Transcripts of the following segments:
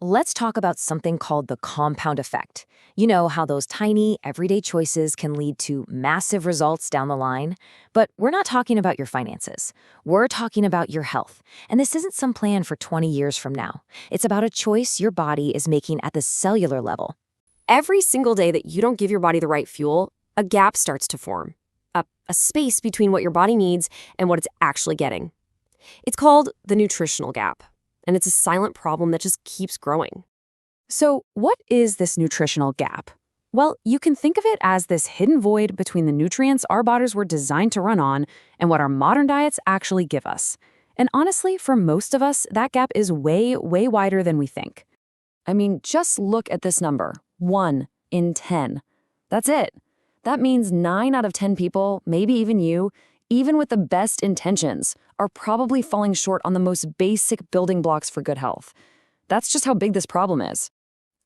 Let's talk about something called the compound effect. You know how those tiny, everyday choices can lead to massive results down the line? But we're not talking about your finances. We're talking about your health. And this isn't some plan for 20 years from now. It's about a choice your body is making at the cellular level. Every single day that you don't give your body the right fuel, a gap starts to form. A space between what your body needs and what it's actually getting. It's called the nutritional gap, and it's a silent problem that just keeps growing. So, what is this nutritional gap? Well, you can think of it as this hidden void between the nutrients our bodies were designed to run on and what our modern diets actually give us. And honestly, for most of us, that gap is way, way wider than we think. I mean, just look at this number, 1 in 10. That's it. That means 9 out of 10 people, maybe even you, even with the best intentions, are probably falling short on the most basic building blocks for good health. That's just how big this problem is.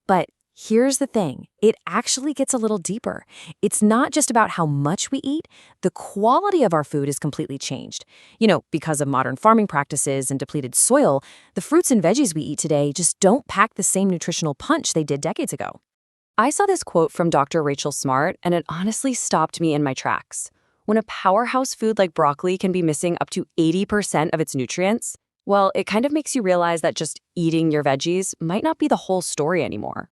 But here's the thing, it actually gets a little deeper. It's not just about how much we eat, the quality of our food is completely changed. Because of modern farming practices and depleted soil, the fruits and veggies we eat today just don't pack the same nutritional punch they did decades ago. I saw this quote from Dr. Rachel Smart, and it honestly stopped me in my tracks. When a powerhouse food like broccoli can be missing up to 80% of its nutrients, well, it kind of makes you realize that just eating your veggies might not be the whole story anymore.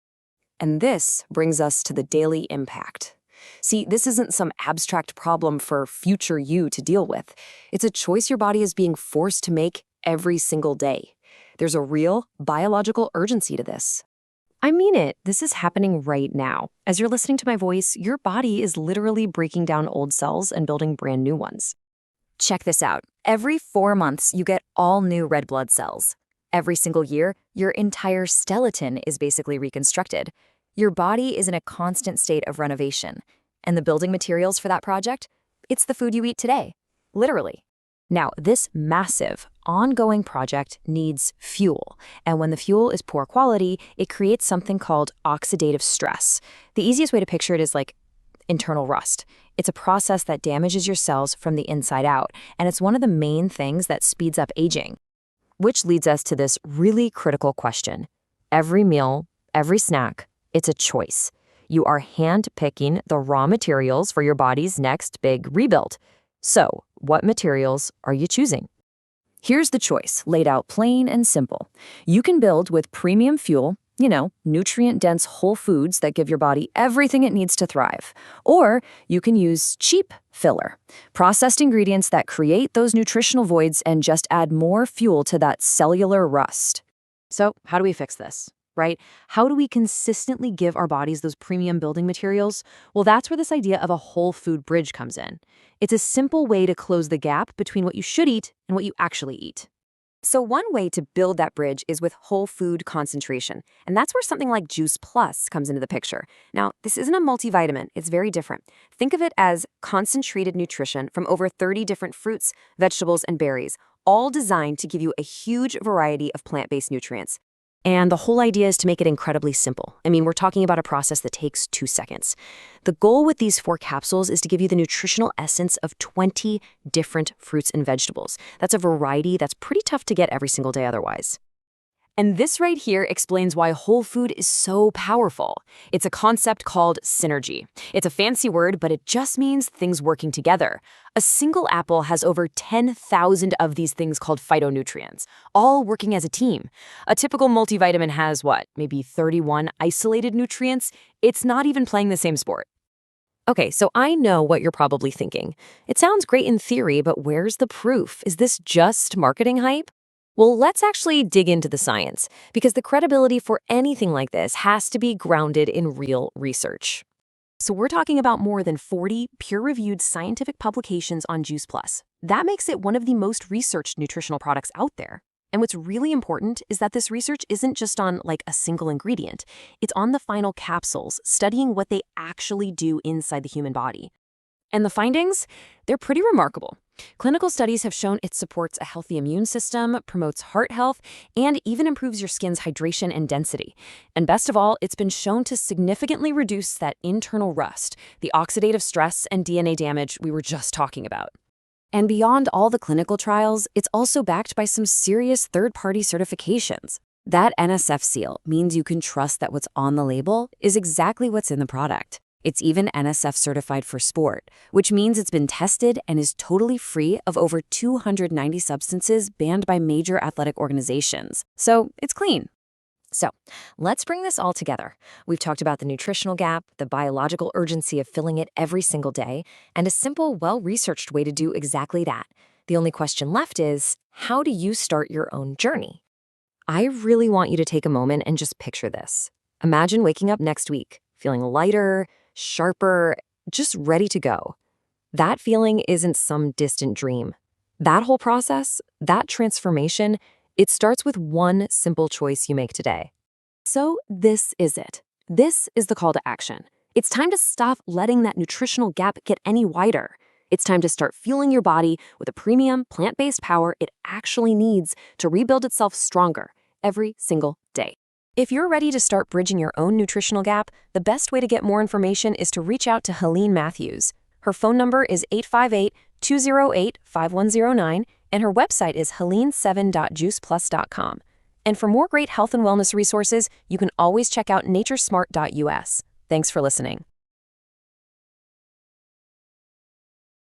And this brings us to the daily impact. See, this isn't some abstract problem for future you to deal with. It's a choice your body is being forced to make every single day. There's a real biological urgency to this. I mean it. This is happening right now. As you're listening to my voice, your body is literally breaking down old cells and building brand new ones. Check this out. Every 4 months, you get all new red blood cells. Every single year, your entire skeleton is basically reconstructed. Your body is in a constant state of renovation. And the building materials for that project? It's the food you eat today. Literally. Now, this massive, ongoing project needs fuel. And when the fuel is poor quality, it creates something called oxidative stress. The easiest way to picture it is like internal rust. It's a process that damages your cells from the inside out, and it's one of the main things that speeds up aging. Which leads us to this really critical question. Every meal, every snack, it's a choice. You are hand-picking the raw materials for your body's next big rebuild. So, what materials are you choosing? Here's the choice, laid out plain and simple. You can build with premium fuel, nutrient-dense whole foods that give your body everything it needs to thrive. Or you can use cheap filler, processed ingredients that create those nutritional voids and just add more fuel to that cellular rust. So, how do we fix this? Right? How do we consistently give our bodies those premium building materials? Well, that's where this idea of a whole food bridge comes in. It's a simple way to close the gap between what you should eat and what you actually eat. So one way to build that bridge is with whole food concentration, and that's where something like Juice Plus comes into the picture. Now, this isn't a multivitamin, it's very different. Think of it as concentrated nutrition from over 30 different fruits, vegetables, and berries, all designed to give you a huge variety of plant-based nutrients. And the whole idea is to make it incredibly simple. I mean, we're talking about a process that takes 2 seconds. The goal with these 4 capsules is to give you the nutritional essence of 20 different fruits and vegetables. That's a variety that's pretty tough to get every single day otherwise. And this right here explains why whole food is so powerful. It's a concept called synergy. It's a fancy word, but it just means things working together. A single apple has over 10,000 of these things called phytonutrients, all working as a team. A typical multivitamin has, maybe 31 isolated nutrients? It's not even playing the same sport. Okay, so I know what you're probably thinking. It sounds great in theory, but where's the proof? Is this just marketing hype? Well, let's actually dig into the science, because the credibility for anything like this has to be grounded in real research. So we're talking about more than 40 peer-reviewed scientific publications on Juice Plus. That makes it one of the most researched nutritional products out there. And what's really important is that this research isn't just on a single ingredient. It's on the final capsules, studying what they actually do inside the human body. And the findings? They're pretty remarkable. Clinical studies have shown it supports a healthy immune system, promotes heart health, and even improves your skin's hydration and density. And best of all, it's been shown to significantly reduce that internal rust, the oxidative stress and DNA damage we were just talking about. And beyond all the clinical trials, it's also backed by some serious third-party certifications. That NSF seal means you can trust that what's on the label is exactly what's in the product. It's even NSF certified for sport, which means it's been tested and is totally free of over 290 substances banned by major athletic organizations. So it's clean. So, let's bring this all together. We've talked about the nutritional gap, the biological urgency of filling it every single day, and a simple, well-researched way to do exactly that. The only question left is, how do you start your own journey? I really want you to take a moment and just picture this. Imagine waking up next week, feeling lighter, sharper, just ready to go. That feeling isn't some distant dream. That whole process, that transformation, it starts with one simple choice you make today. So this is it. This is the call to action. It's time to stop letting that nutritional gap get any wider. It's time to start fueling your body with the premium plant-based power it actually needs to rebuild itself stronger every single day. If you're ready to start bridging your own nutritional gap, the best way to get more information is to reach out to Helene Matthews. Her phone number is 858-208-5109, and her website is helene7.juiceplus.com. And for more great health and wellness resources, you can always check out naturesmart.us. Thanks for listening.